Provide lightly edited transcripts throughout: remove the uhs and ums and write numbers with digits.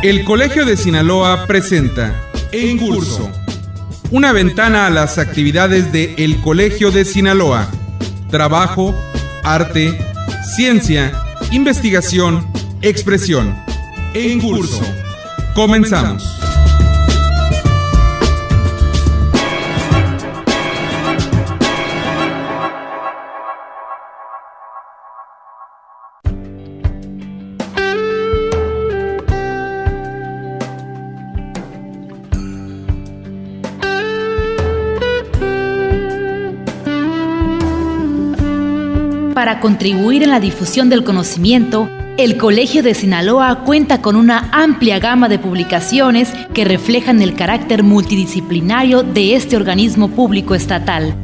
El Colegio de Sinaloa presenta En Curso, una ventana a las actividades de El Colegio de Sinaloa. Trabajo, arte, ciencia, investigación, expresión. En Curso. Comenzamos. Para contribuir en la difusión del conocimiento, el Colegio de Sinaloa cuenta con una amplia gama de publicaciones que reflejan el carácter multidisciplinario de este organismo público estatal.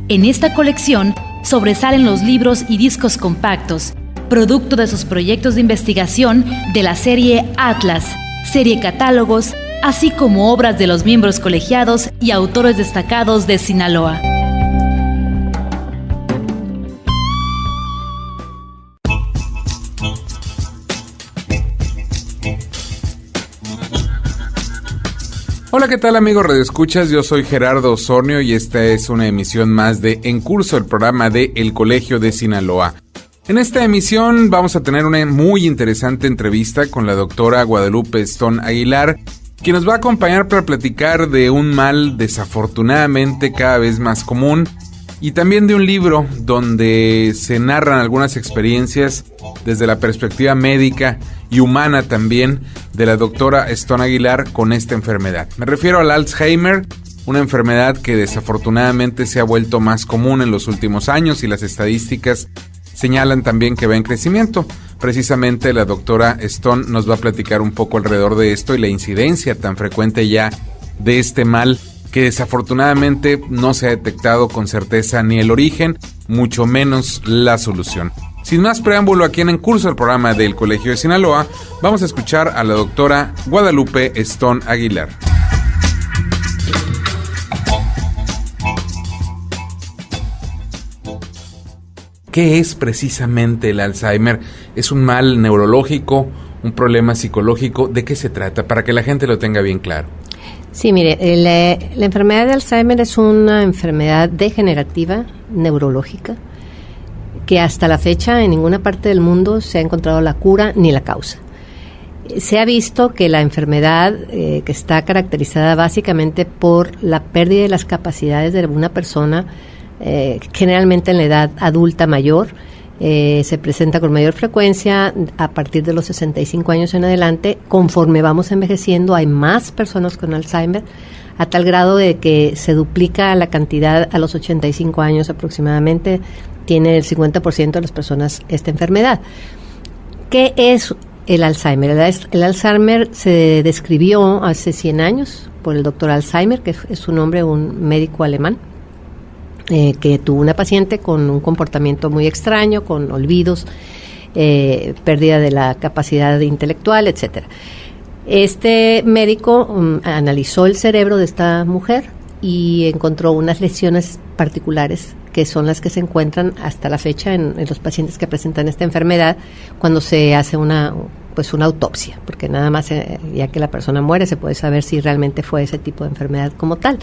En esta colección sobresalen los libros y discos compactos, producto de sus proyectos de investigación de la serie Atlas, serie Catálogos, así como obras de los miembros colegiados y autores destacados de Sinaloa. Hola, ¿qué tal amigos radioescuchas? Yo soy Gerardo Osornio y esta es una emisión más de En Curso, el programa de El Colegio de Sinaloa. En esta emisión vamos a tener una muy interesante entrevista con la doctora Guadalupe Stone Aguilar, quien nos va a acompañar para platicar de un mal desafortunadamente cada vez más común y también de un libro donde se narran algunas experiencias desde la perspectiva médica y humana también de la doctora Stone Aguilar con esta enfermedad. Me refiero al Alzheimer, una enfermedad que desafortunadamente se ha vuelto más común en los últimos años y las estadísticas señalan también que va en crecimiento. Precisamente la doctora Stone nos va a platicar un poco alrededor de esto y la incidencia tan frecuente ya de este mal que desafortunadamente no se ha detectado con certeza ni el origen, mucho menos la solución. Sin más preámbulo, aquí en Curso, el programa del Colegio de Sinaloa, vamos a escuchar a la doctora Guadalupe Stone Aguilar. ¿Qué es precisamente el Alzheimer? ¿Es un mal neurológico, un problema psicológico? ¿De qué se trata? Para que la gente lo tenga bien claro. Sí, mire, la enfermedad de Alzheimer es una enfermedad degenerativa neurológica que hasta la fecha en ninguna parte del mundo se ha encontrado la cura ni la causa. Se ha visto que la enfermedad que está caracterizada básicamente por la pérdida de las capacidades de una persona, generalmente en la edad adulta mayor, se presenta con mayor frecuencia a partir de los 65 años en adelante. Conforme vamos envejeciendo hay más personas con Alzheimer, a tal grado de que se duplica la cantidad a los 85 años aproximadamente. Tiene el 50% de las personas esta enfermedad. ¿Qué es el Alzheimer? El Alzheimer se describió hace 100 años por el doctor Alzheimer, que es su nombre, un médico alemán, que tuvo una paciente con un comportamiento muy extraño, con olvidos, pérdida de la capacidad intelectual, etcétera. Este médico analizó el cerebro de esta mujer y encontró unas lesiones particulares que son las que se encuentran hasta la fecha en los pacientes que presentan esta enfermedad cuando se hace una autopsia, porque nada más ya que la persona muere se puede saber si realmente fue ese tipo de enfermedad como tal.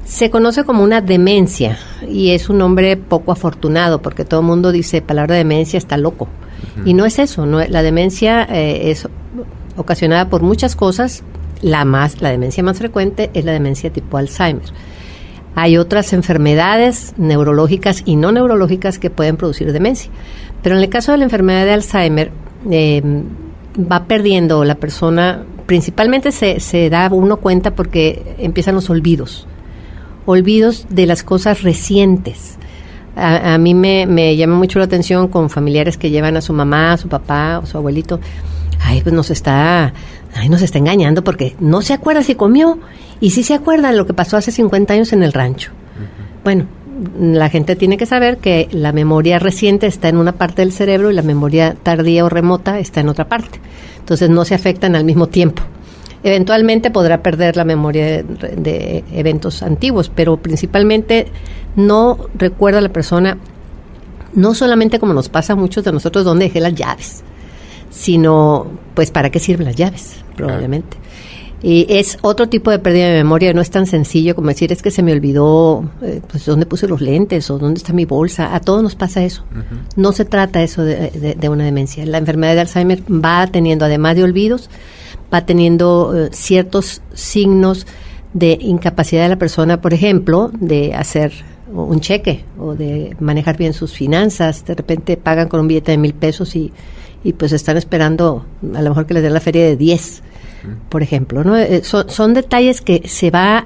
Se conoce como una demencia y es un nombre poco afortunado porque todo el mundo dice palabra demencia está loco. Uh-huh. Y no es eso, la demencia es ocasionada por muchas cosas. La demencia más frecuente es la demencia tipo Alzheimer. Hay otras enfermedades neurológicas y no neurológicas que pueden producir demencia. Pero en el caso de la enfermedad de Alzheimer, va perdiendo la persona, principalmente se da uno cuenta porque empiezan los olvidos de las cosas recientes. A mí me llama mucho la atención con familiares que llevan a su mamá, a su papá o su abuelito. Pues nos está engañando porque no se acuerda si comió y sí se acuerda de lo que pasó hace 50 años en el rancho. Uh-huh. Bueno, la gente tiene que saber que la memoria reciente está en una parte del cerebro y la memoria tardía o remota está en otra parte. Entonces no se afectan al mismo tiempo. Eventualmente podrá perder la memoria de eventos antiguos, pero principalmente no recuerda a la persona, no solamente como nos pasa a muchos de nosotros, dónde dejé las llaves, sino pues para qué sirven las llaves, probablemente. Y es otro tipo de pérdida de memoria, no es tan sencillo como decir, es que se me olvidó, pues, dónde puse los lentes o dónde está mi bolsa. A todos nos pasa eso. No se trata eso de una demencia. La enfermedad de Alzheimer va teniendo, además de olvidos, va teniendo ciertos signos de incapacidad de la persona, por ejemplo, de hacer un cheque o de manejar bien sus finanzas. De repente pagan con un billete de 1,000 pesos y pues están esperando a lo mejor que les den la feria de 10, por ejemplo, ¿no? Son detalles que se va,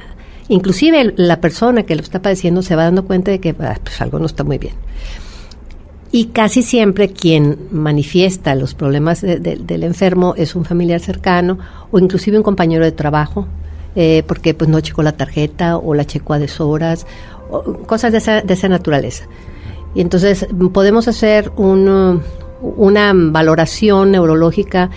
inclusive la persona que lo está padeciendo se va dando cuenta de que pues algo no está muy bien. Y casi siempre quien manifiesta los problemas del enfermo es un familiar cercano o inclusive un compañero de trabajo, porque pues no checó la tarjeta o la checó a deshoras, o cosas de esa naturaleza. Y entonces podemos hacer una valoración neurológica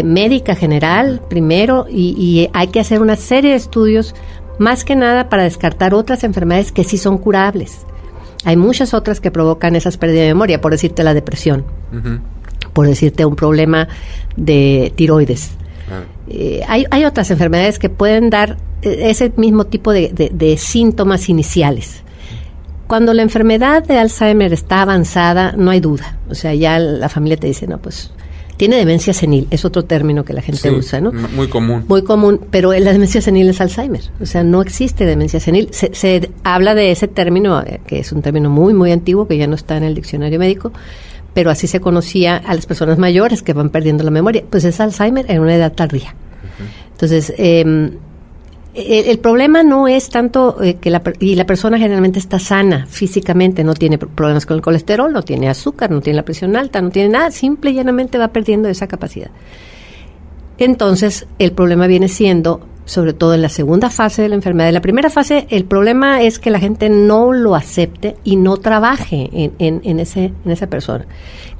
médica general primero y hay que hacer una serie de estudios más que nada para descartar otras enfermedades que sí son curables. Hay muchas otras que provocan esas pérdidas de memoria, por decirte la depresión, por decirte un problema de tiroides. Hay otras enfermedades que pueden dar ese mismo tipo de síntomas iniciales. Cuando la enfermedad de Alzheimer está avanzada, no hay duda. O sea, ya la familia te dice, no, pues tiene demencia senil, es otro término que la gente usa, ¿no? Muy común. Muy común, pero la demencia senil es Alzheimer. O sea, no existe demencia senil. Se habla de ese término, que es un término muy, muy antiguo, que ya no está en el diccionario médico, pero así se conocía a las personas mayores que van perdiendo la memoria. Pues es Alzheimer en una edad tardía. Entonces, el problema no es tanto que la persona generalmente está sana físicamente, no tiene problemas con el colesterol, no tiene azúcar, no tiene la presión alta, no tiene nada, simple y llanamente va perdiendo esa capacidad. Entonces, el problema viene siendo, sobre todo en la segunda fase de la enfermedad. En la primera fase, el problema es que la gente no lo acepte y no trabaje en esa persona,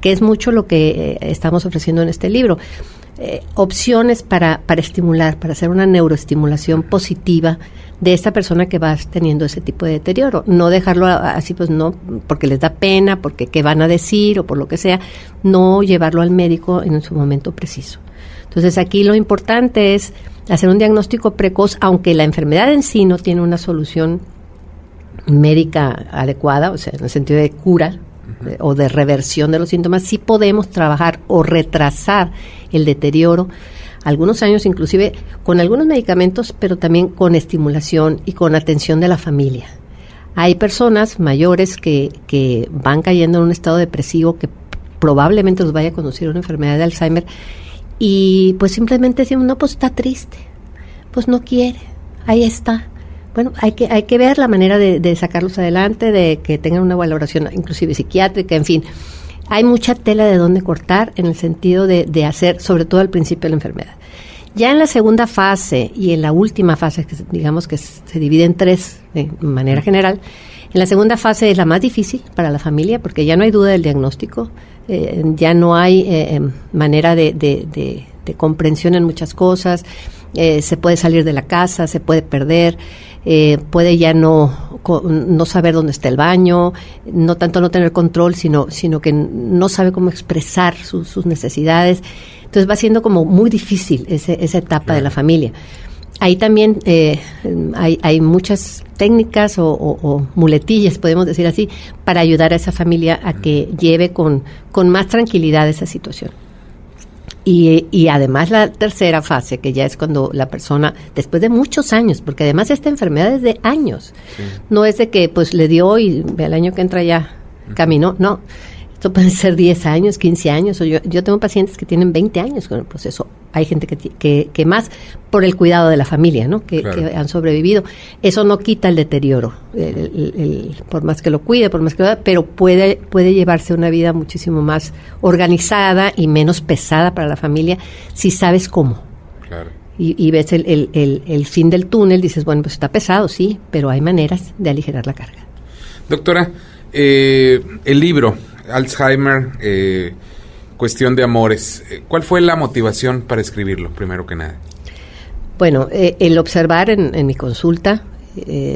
que es mucho lo que estamos ofreciendo en este libro. Opciones para estimular, para hacer una neuroestimulación positiva de esta persona que va teniendo ese tipo de deterioro. No dejarlo así, pues no, porque les da pena, porque qué van a decir o por lo que sea, no llevarlo al médico en su momento preciso. Entonces aquí lo importante es hacer un diagnóstico precoz, aunque la enfermedad en sí no tiene una solución médica adecuada, o sea, en el sentido de cura o de reversión de los síntomas, sí podemos trabajar o retrasar el deterioro, algunos años inclusive con algunos medicamentos, pero también con estimulación y con atención de la familia. Hay personas mayores que van cayendo en un estado depresivo que probablemente los vaya a conducir a una enfermedad de Alzheimer y pues simplemente decimos, no, pues está triste, pues no quiere, ahí está. Bueno, hay que ver la manera de sacarlos adelante, de que tengan una valoración inclusive psiquiátrica, en fin. Hay mucha tela de dónde cortar en el sentido de hacer, sobre todo al principio de la enfermedad. Ya en la segunda fase y en la última fase, que digamos que se divide en 3 de manera general, en la segunda fase es la más difícil para la familia porque ya no hay duda del diagnóstico, ya no hay manera de comprensión en muchas cosas, se puede salir de la casa, se puede perder, puede ya no saber dónde está el baño, no tanto no tener control, sino que no sabe cómo expresar sus necesidades. Entonces va siendo como muy difícil esa etapa de la familia. Ahí también hay muchas técnicas o muletillas, podemos decir así, para ayudar a esa familia a que lleve con más tranquilidad esa situación. Y además la tercera fase, que ya es cuando la persona, después de muchos años, porque además esta enfermedad es de años, no es de que pues le dio y el año que entra ya caminó, no. Esto pueden ser 10 años, 15 años, o yo tengo pacientes que tienen 20 años con el proceso. Hay gente que más por el cuidado de la familia, ¿no? Que han sobrevivido. Eso no quita el deterioro, por más que lo cuide, por más que lo haga, pero puede llevarse una vida muchísimo más organizada y menos pesada para la familia si sabes cómo. Claro. Y ves el fin del túnel, dices, bueno, pues está pesado, sí, pero hay maneras de aligerar la carga. Doctora, el libro Alzheimer, cuestión de amores, ¿cuál fue la motivación para escribirlo, primero que nada? Bueno, el observar en mi consulta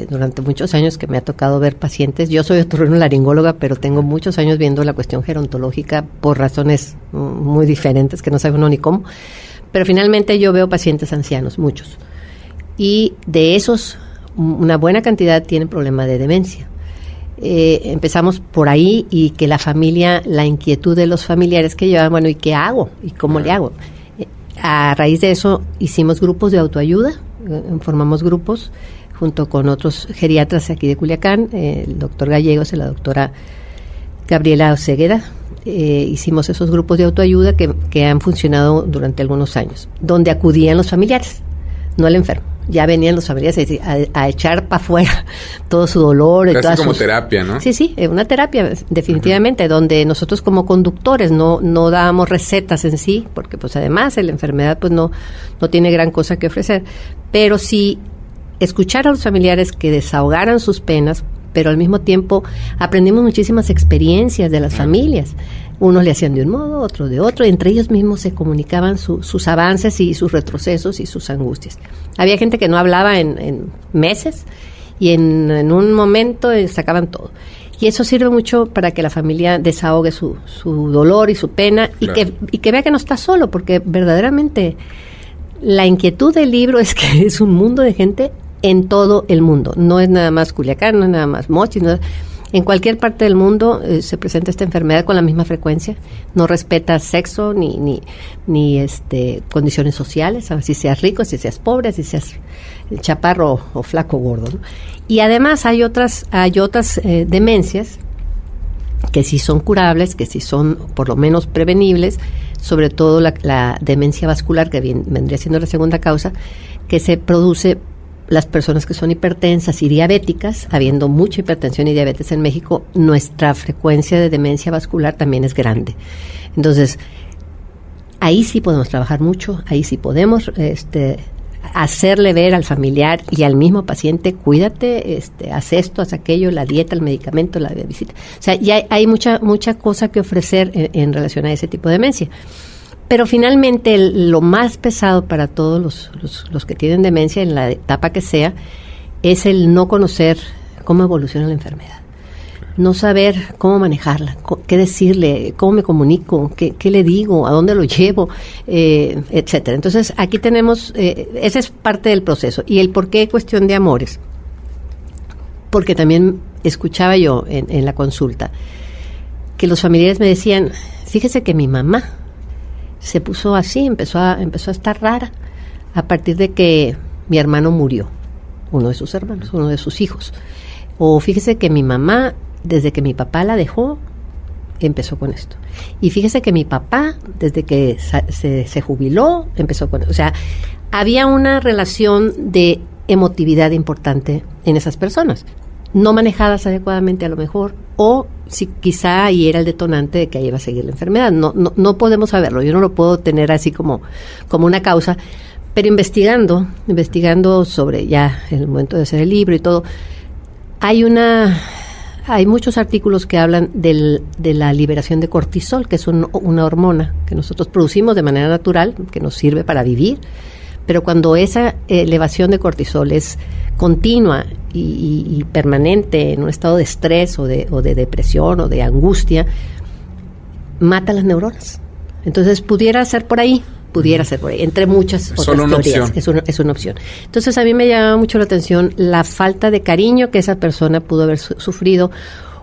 durante muchos años que me ha tocado ver pacientes. Yo soy otorrinolaringóloga, pero tengo muchos años viendo la cuestión gerontológica por razones muy diferentes que no sabe uno ni cómo. Pero finalmente yo veo pacientes ancianos, muchos. Y de esos, una buena cantidad tienen problema de demencia. Empezamos por ahí y que la familia, la inquietud de los familiares que llevan, bueno, ¿y qué hago? ¿Y cómo le hago? A raíz de eso hicimos grupos de autoayuda, formamos grupos junto con otros geriatras aquí de Culiacán, el doctor Gallegos y la doctora Gabriela Osegueda. Hicimos esos grupos de autoayuda que han funcionado durante algunos años, donde acudían los familiares, no el enfermo. Ya venían los familiares a echar para afuera todo su dolor. Casi como terapia, ¿no? Sí, una terapia, definitivamente, donde nosotros como conductores no dábamos recetas en sí, porque pues además la enfermedad pues no tiene gran cosa que ofrecer, pero sí escuchar a los familiares que desahogaran sus penas, pero al mismo tiempo aprendimos muchísimas experiencias de las familias. Unos le hacían de un modo, otros de otro, y entre ellos mismos se comunicaban sus avances y sus retrocesos y sus angustias. Había gente que no hablaba en meses y en un momento sacaban todo. Y eso sirve mucho para que la familia desahogue su dolor y su pena, claro, y que vea que no está solo, porque verdaderamente la inquietud del libro es que es un mundo de gente en todo el mundo. No es nada más Culiacán, no es nada más Mochis, en cualquier parte del mundo se presenta esta enfermedad con la misma frecuencia. No respeta sexo ni condiciones sociales, si seas rico, si seas pobre, si seas chaparro o flaco o gordo, ¿no? Y además hay otras demencias que sí son curables, que sí son por lo menos prevenibles, sobre todo la demencia vascular, que vendría siendo la segunda causa, que se produce las personas que son hipertensas y diabéticas. Habiendo mucha hipertensión y diabetes en México, nuestra frecuencia de demencia vascular también es grande. Entonces, ahí sí podemos trabajar mucho, ahí sí podemos hacerle ver al familiar y al mismo paciente, cuídate, haz esto, haz aquello, la dieta, el medicamento, la visita. O sea, ya hay mucha cosa que ofrecer en relación a ese tipo de demencia. Pero finalmente lo más pesado para todos los que tienen demencia, en la etapa que sea, es el no conocer cómo evoluciona la enfermedad. No saber cómo manejarla, qué decirle, cómo me comunico, qué le digo, a dónde lo llevo, etcétera. Entonces, aquí tenemos, esa es parte del proceso. Y el por qué cuestión de amores. Porque también escuchaba yo en la consulta que los familiares me decían, fíjese que mi mamá se puso así, empezó a estar rara a partir de que mi hermano murió, uno de sus hermanos, uno de sus hijos. O fíjese que mi mamá, desde que mi papá la dejó, empezó con esto. Y fíjese que mi papá, desde que se jubiló, empezó con esto. O sea, había una relación de emotividad importante en esas personas, no manejadas adecuadamente a lo mejor, o si quizá ahí era el detonante de que ahí iba a seguir la enfermedad. No podemos saberlo, yo no lo puedo tener así como una causa, pero investigando sobre ya el momento de hacer el libro y todo, hay muchos artículos que hablan de la liberación de cortisol, que es una hormona que nosotros producimos de manera natural, que nos sirve para vivir, pero cuando esa elevación de cortisol es continua y permanente en un estado de estrés o de depresión o de angustia, mata las neuronas. Entonces pudiera ser por ahí, entre muchas otras teorías. Es una opción. Entonces a mí me llama mucho la atención la falta de cariño que esa persona pudo haber sufrido,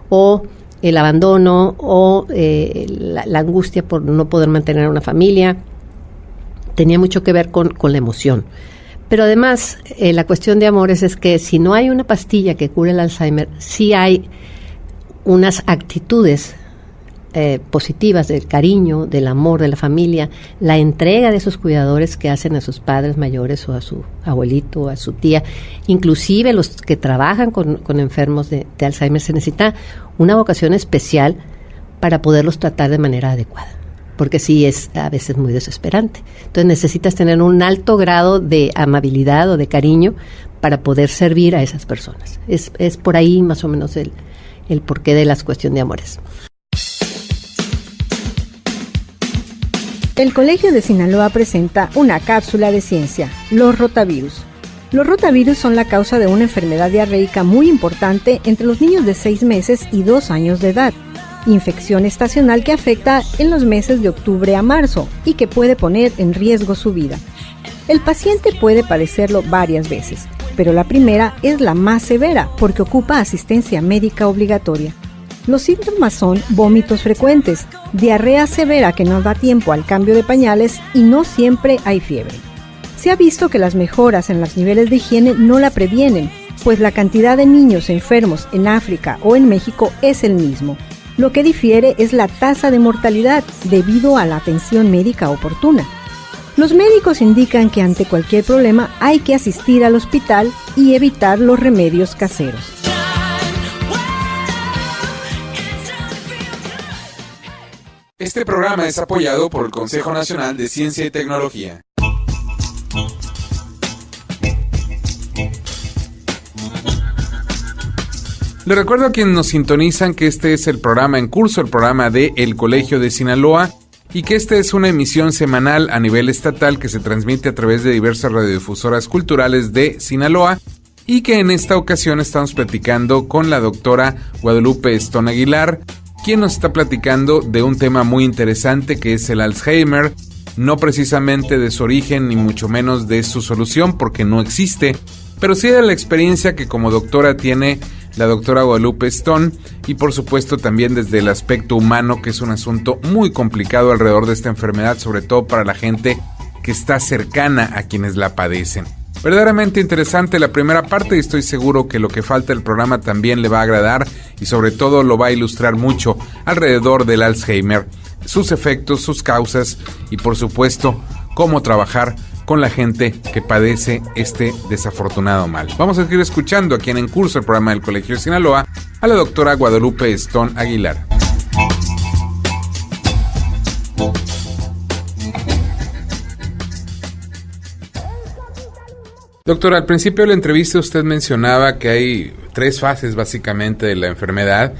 o el abandono, o la angustia por no poder mantener una familia. Tenía mucho que ver con la emoción. Pero además, la cuestión de amores es que si no hay una pastilla que cure el Alzheimer, sí hay unas actitudes positivas del cariño, del amor, de la familia, la entrega de esos cuidadores que hacen a sus padres mayores o a su abuelito o a su tía. Inclusive los que trabajan con enfermos de Alzheimer, se necesita una vocación especial para poderlos tratar de manera adecuada, porque sí es a veces muy desesperante. Entonces necesitas tener un alto grado de amabilidad o de cariño para poder servir a esas personas. Es por ahí más o menos el porqué de las cuestiones de amores. El Colegio de Sinaloa presenta una cápsula de ciencia, los rotavirus. Los rotavirus son la causa de una enfermedad diarreica muy importante entre los niños de 6 meses y 2 años de edad. Infección estacional que afecta en los meses de octubre a marzo y que puede poner en riesgo su vida. El paciente puede padecerlo varias veces, pero la primera es la más severa porque ocupa asistencia médica obligatoria. Los síntomas son vómitos frecuentes, diarrea severa que no da tiempo al cambio de pañales y no siempre hay fiebre. Se ha visto que las mejoras en los niveles de higiene no la previenen, pues la cantidad de niños enfermos en África o en México es el mismo. Lo que difiere es la tasa de mortalidad debido a la atención médica oportuna. Los médicos indican que ante cualquier problema hay que asistir al hospital y evitar los remedios caseros. Este programa es apoyado por el Consejo Nacional de Ciencia y Tecnología. Les recuerdo a quienes nos sintonizan que este es el programa en curso, el programa de El Colegio de Sinaloa, y que esta es una emisión semanal a nivel estatal que se transmite a través de diversas radiodifusoras culturales de Sinaloa, y que en esta ocasión estamos platicando con la doctora Guadalupe Stone Aguilar, quien nos está platicando de un tema muy interesante que es el Alzheimer, no precisamente de su origen ni mucho menos de su solución porque no existe, pero sí de la experiencia que como doctora tiene la doctora Guadalupe Stone y por supuesto también desde el aspecto humano, que es un asunto muy complicado alrededor de esta enfermedad, sobre todo para la gente que está cercana a quienes la padecen. Verdaderamente interesante la primera parte y estoy seguro que lo que falta del programa también le va a agradar y sobre todo lo va a ilustrar mucho alrededor del Alzheimer, sus efectos, sus causas y por supuesto cómo trabajar con la gente que padece este desafortunado mal. Vamos a seguir escuchando aquí en curso el programa del Colegio de Sinaloa a la doctora Guadalupe Stone Aguilar. Doctora, al principio de la entrevista usted mencionaba que hay 3 fases básicamente de la enfermedad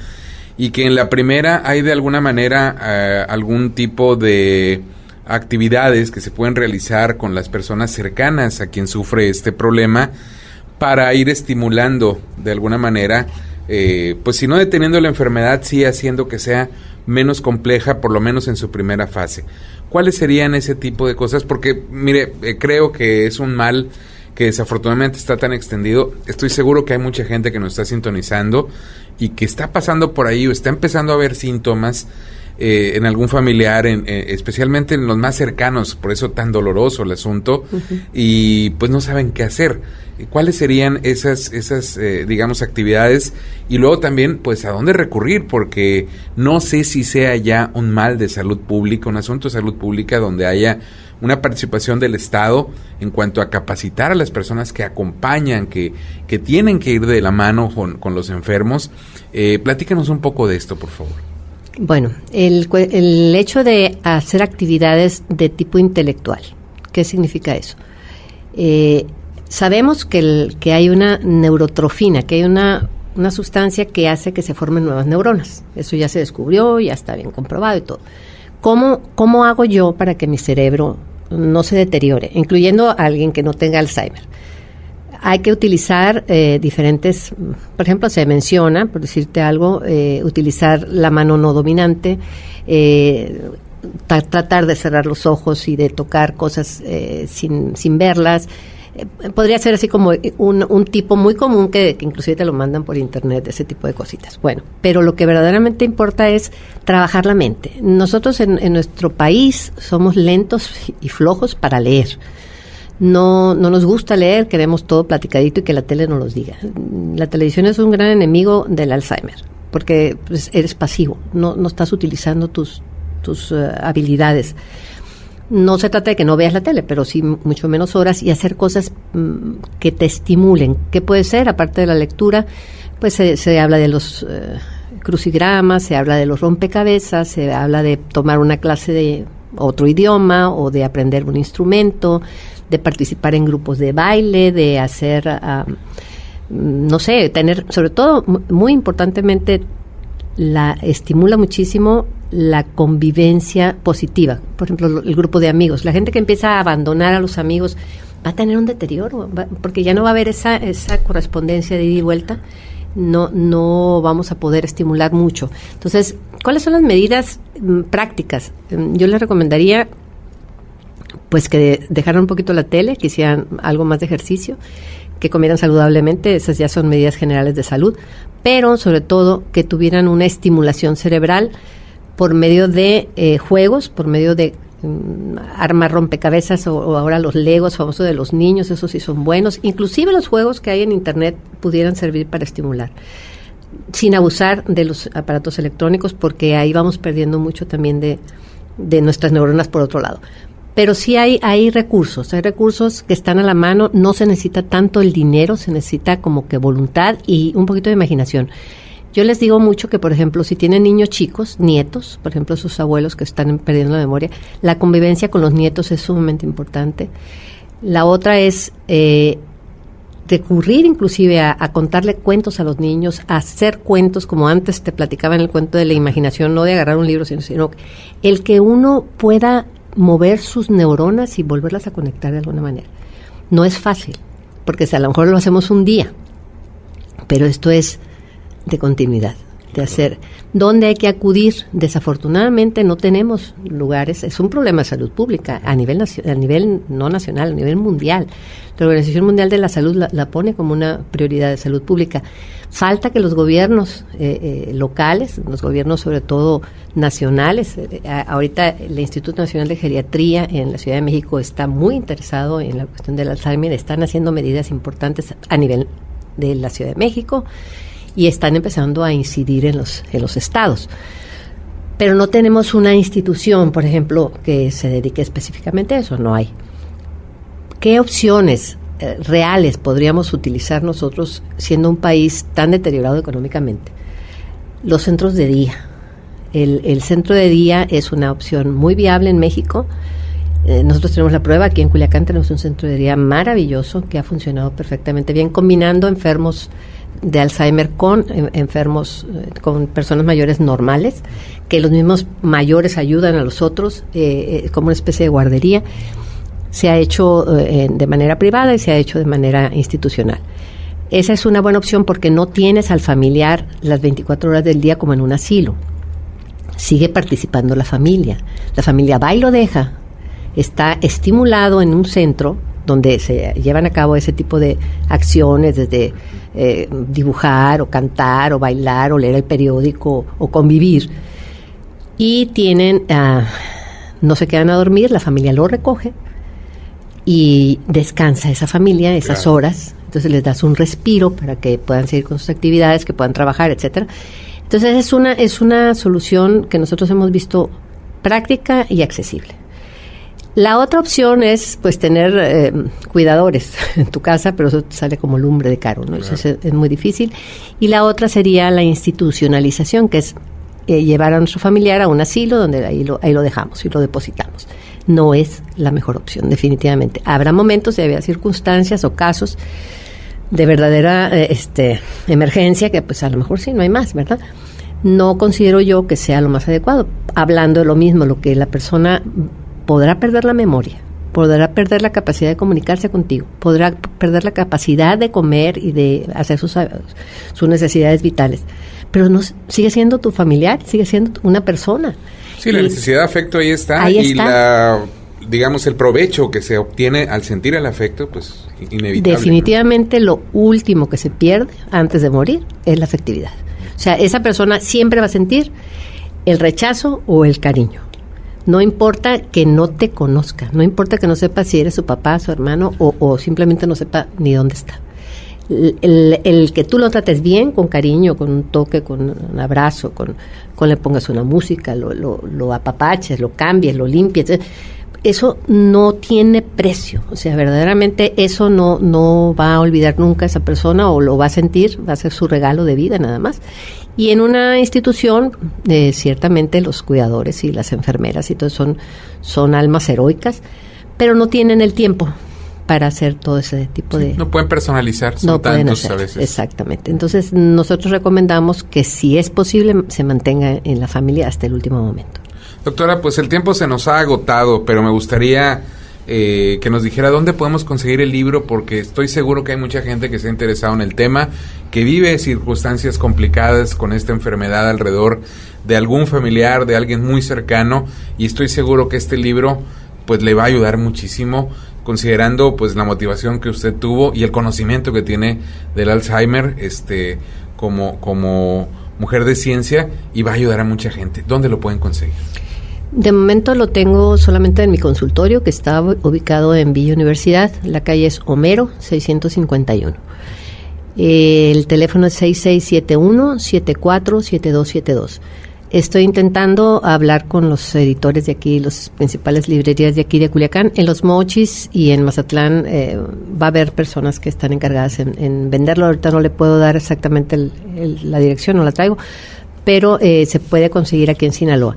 y que en la primera hay de alguna manera algún tipo de actividades que se pueden realizar con las personas cercanas a quien sufre este problema para ir estimulando de alguna manera, pues si no deteniendo la enfermedad, sí haciendo que sea menos compleja, por lo menos en su primera fase. ¿Cuáles serían ese tipo de cosas? Porque, mire, creo que es un mal que desafortunadamente está tan extendido. Estoy seguro que hay mucha gente que nos está sintonizando y que está pasando por ahí o está empezando a ver síntomas en algún familiar, especialmente en los más cercanos, por eso tan doloroso el asunto, y pues no saben qué hacer. ¿Cuáles serían esas digamos, actividades? Y luego también, pues, ¿a dónde recurrir? Porque no sé si sea ya un mal de salud pública, un asunto de salud pública donde haya una participación del Estado en cuanto a capacitar a las personas que acompañan, que tienen que ir de la mano con los enfermos. Platícanos un poco de esto, por favor. Bueno, el hecho de hacer actividades de tipo intelectual, ¿qué significa eso? Sabemos que hay una neurotrofina, que hay una sustancia que hace que se formen nuevas neuronas. Eso ya se descubrió, ya está bien comprobado y todo. ¿Cómo hago yo para que mi cerebro no se deteriore, incluyendo a alguien que no tenga Alzheimer? Hay que utilizar diferentes, por ejemplo, se menciona, por decirte algo, utilizar la mano no dominante, tratar de cerrar los ojos y de tocar cosas sin verlas. Podría ser así como un tipo muy común que inclusive te lo mandan por internet, ese tipo de cositas. Bueno, pero lo que verdaderamente importa es trabajar la mente. Nosotros en nuestro país somos lentos y flojos para leer. No nos gusta leer, queremos todo platicadito y que la tele nos los diga. La televisión es un gran enemigo del Alzheimer, porque pues, eres pasivo, no estás utilizando tus habilidades. No se trata de que no veas la tele, pero sí mucho menos horas y hacer cosas que te estimulen. ¿Qué puede ser? Aparte de la lectura, pues se habla de los crucigramas, se habla de los rompecabezas, se habla de tomar una clase de otro idioma o de aprender un instrumento, de participar en grupos de baile, de hacer, no sé, tener, sobre todo, muy importantemente, estimula muchísimo la convivencia positiva. Por ejemplo, el grupo de amigos. La gente que empieza a abandonar a los amigos va a tener un deterioro, porque ya no va a haber esa correspondencia de ida y vuelta, no vamos a poder estimular mucho. Entonces, ¿cuáles son las medidas prácticas? Yo les recomendaría pues que dejaran un poquito la tele, que hicieran algo más de ejercicio, que comieran saludablemente, esas ya son medidas generales de salud, pero sobre todo que tuvieran una estimulación cerebral por medio de juegos, por medio de armar rompecabezas o ahora los legos famosos de los niños, esos sí son buenos. Inclusive los juegos que hay en internet pudieran servir para estimular, sin abusar de los aparatos electrónicos, porque ahí vamos perdiendo mucho también de nuestras neuronas por otro lado. Pero sí hay recursos que están a la mano, no se necesita tanto el dinero, se necesita como que voluntad y un poquito de imaginación. Yo les digo mucho que, por ejemplo, si tienen niños chicos, nietos, por ejemplo, sus abuelos que están perdiendo la memoria, la convivencia con los nietos es sumamente importante. La otra es recurrir inclusive a contarle cuentos a los niños, a hacer cuentos, como antes te platicaba en el cuento de la imaginación, no de agarrar un libro, sino el que uno pueda mover sus neuronas y volverlas a conectar de alguna manera. No es fácil, porque a lo mejor lo hacemos un día, pero esto es de continuidad, de hacer. ¿Dónde hay que acudir? Desafortunadamente no tenemos lugares, es un problema de salud pública a nivel no nacional, a nivel mundial. La Organización Mundial de la Salud la pone como una prioridad de salud pública. Falta que los gobiernos locales, los gobiernos sobre todo nacionales, ahorita el Instituto Nacional de Geriatría en la Ciudad de México está muy interesado en la cuestión del Alzheimer, están haciendo medidas importantes a nivel de la Ciudad de México, y están empezando a incidir en los estados. Pero no tenemos una institución, por ejemplo, que se dedique específicamente a eso, no hay. ¿Qué opciones reales podríamos utilizar nosotros siendo un país tan deteriorado económicamente? Los centros de día. El centro de día es una opción muy viable en México. Nosotros tenemos la prueba, aquí en Culiacán tenemos un centro de día maravilloso que ha funcionado perfectamente bien, combinando enfermos de Alzheimer con enfermos, con personas mayores normales, que los mismos mayores ayudan a los otros, como una especie de guardería. Se ha hecho de manera privada y se ha hecho de manera institucional. Esa es una buena opción porque no tienes al familiar las 24 horas del día como en un asilo. Sigue participando la familia. La familia va y lo deja. Está estimulado en un centro donde se llevan a cabo ese tipo de acciones, desde dibujar o cantar o bailar o leer el periódico o convivir. Y no se quedan a dormir, la familia lo recoge y descansa esa familia esas horas. Entonces les das un respiro para que puedan seguir con sus actividades, que puedan trabajar, etcétera. Entonces es una solución que nosotros hemos visto práctica y accesible. La otra opción es pues tener cuidadores en tu casa, pero eso sale como lumbre de caro, ¿no? Claro. Eso es muy difícil. Y la otra sería la institucionalización, que es llevar a nuestro familiar a un asilo donde ahí lo dejamos y lo depositamos. No es la mejor opción, definitivamente. Habrá momentos y habrá circunstancias o casos de verdadera emergencia que pues a lo mejor sí, no hay más, ¿verdad? No considero yo que sea lo más adecuado. Hablando de lo mismo, lo que la persona podrá perder la memoria, podrá perder la capacidad de comunicarse contigo, podrá perder la capacidad de comer y de hacer sus necesidades vitales, pero no sigue siendo tu familiar, sigue siendo una persona. Sí, la necesidad de afecto ahí está. Digamos, el provecho que se obtiene al sentir el afecto, pues inevitable. Definitivamente, ¿no? Lo último que se pierde antes de morir es la afectividad. O sea, esa persona siempre va a sentir el rechazo o el cariño. No importa que no te conozca, no importa que no sepa si eres su papá, su hermano o simplemente no sepa ni dónde está. El que tú lo trates bien, con cariño, con un toque, con un abrazo, con le pongas una música, lo apapaches, lo cambies, lo limpies, eso no tiene precio. O sea, verdaderamente eso no va a olvidar nunca a esa persona, o lo va a sentir, va a ser su regalo de vida nada más. Y en una institución, ciertamente los cuidadores y las enfermeras y todo son almas heroicas, pero no tienen el tiempo para hacer todo ese tipo de... No pueden personalizar, son tantos a veces. Exactamente. Entonces, nosotros recomendamos que si es posible, se mantenga en la familia hasta el último momento. Doctora, pues el tiempo se nos ha agotado, pero me gustaría que nos dijera dónde podemos conseguir el libro, porque estoy seguro que hay mucha gente que se ha interesado en el tema, que vive circunstancias complicadas con esta enfermedad alrededor de algún familiar, de alguien muy cercano, y estoy seguro que este libro pues le va a ayudar muchísimo, considerando pues la motivación que usted tuvo y el conocimiento que tiene del Alzheimer, como mujer de ciencia, y va a ayudar a mucha gente. ¿Dónde lo pueden conseguir? De momento lo tengo solamente en mi consultorio, que está ubicado en Villa Universidad. La calle es Homero 651. El teléfono es 6671-747272. Estoy intentando hablar con los editores de aquí, las principales librerías de aquí de Culiacán. En Los Mochis y en Mazatlán va a haber personas que están encargadas en venderlo. Ahorita no le puedo dar exactamente la dirección, no la traigo, pero se puede conseguir aquí en Sinaloa.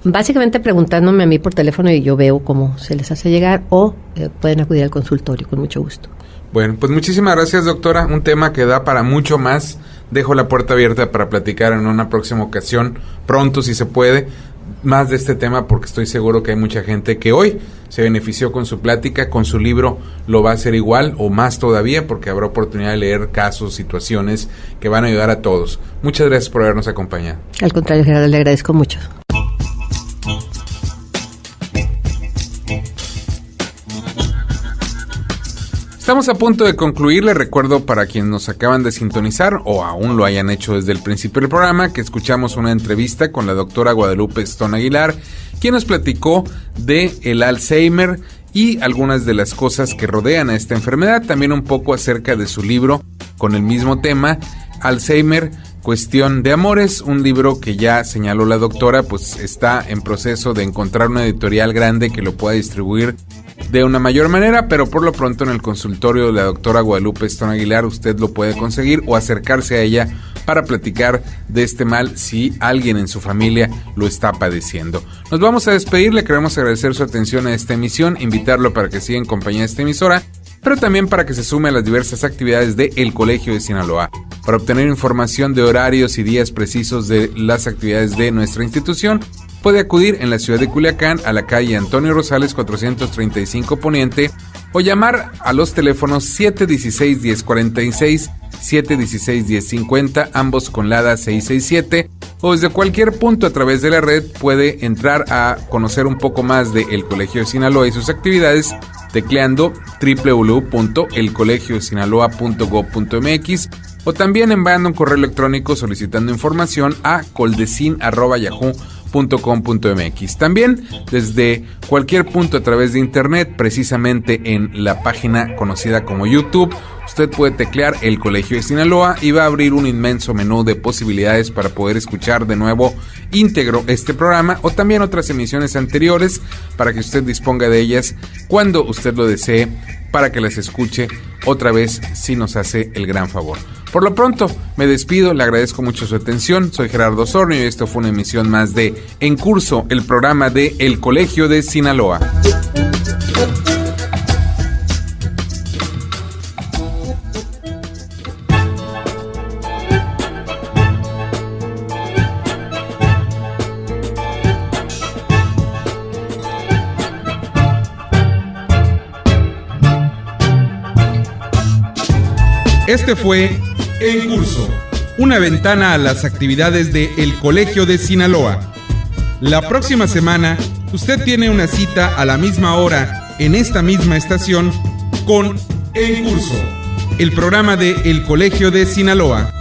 Básicamente preguntándome a mí por teléfono y yo veo cómo se les hace llegar, o pueden acudir al consultorio con mucho gusto. Bueno, pues muchísimas gracias, doctora. Un tema que da para mucho más. Dejo la puerta abierta para platicar en una próxima ocasión, pronto si se puede, más de este tema, porque estoy seguro que hay mucha gente que hoy se benefició con su plática, con su libro lo va a hacer igual o más todavía, porque habrá oportunidad de leer casos, situaciones que van a ayudar a todos. Muchas gracias por habernos acompañado. Al contrario, Gerardo, le agradezco mucho. Estamos a punto de concluir. Les recuerdo, para quienes nos acaban de sintonizar o aún lo hayan hecho desde el principio del programa, que escuchamos una entrevista con la doctora Guadalupe Stone Aguilar, quien nos platicó de el Alzheimer y algunas de las cosas que rodean a esta enfermedad, también un poco acerca de su libro con el mismo tema, Alzheimer, Cuestión de Amores, un libro que ya señaló la doctora, pues está en proceso de encontrar una editorial grande que lo pueda distribuir de una mayor manera, pero por lo pronto en el consultorio de la doctora Guadalupe Stone Aguilar usted lo puede conseguir o acercarse a ella para platicar de este mal si alguien en su familia lo está padeciendo. Nos vamos a despedir, le queremos agradecer su atención a esta emisión, invitarlo para que siga en compañía de esta emisora, pero también para que se sume a las diversas actividades de El Colegio de Sinaloa. Para obtener información de horarios y días precisos de las actividades de nuestra institución, puede acudir en la ciudad de Culiacán a la calle Antonio Rosales 435 Poniente o llamar a los teléfonos 716-1046, 716-1050, ambos con LADA 667, o desde cualquier punto a través de la red puede entrar a conocer un poco más de El Colegio de Sinaloa y sus actividades tecleando www.elcolegiodesinaloa.gov.mx o también enviando un correo electrónico solicitando información a coldecin@yahoo.com.mx. También desde cualquier punto a través de internet, precisamente en la página conocida como YouTube, usted puede teclear El Colegio de Sinaloa y va a abrir un inmenso menú de posibilidades para poder escuchar de nuevo íntegro este programa o también otras emisiones anteriores para que usted disponga de ellas cuando usted lo desee, para que las escuche otra vez si nos hace el gran favor. Por lo pronto, me despido, le agradezco mucho su atención, soy Gerardo Osornio y esto fue una emisión más de En Curso, el programa de El Colegio de Sinaloa. Este fue En Curso, una ventana a las actividades de El Colegio de Sinaloa. La próxima semana, usted tiene una cita a la misma hora en esta misma estación con En Curso, el programa de El Colegio de Sinaloa.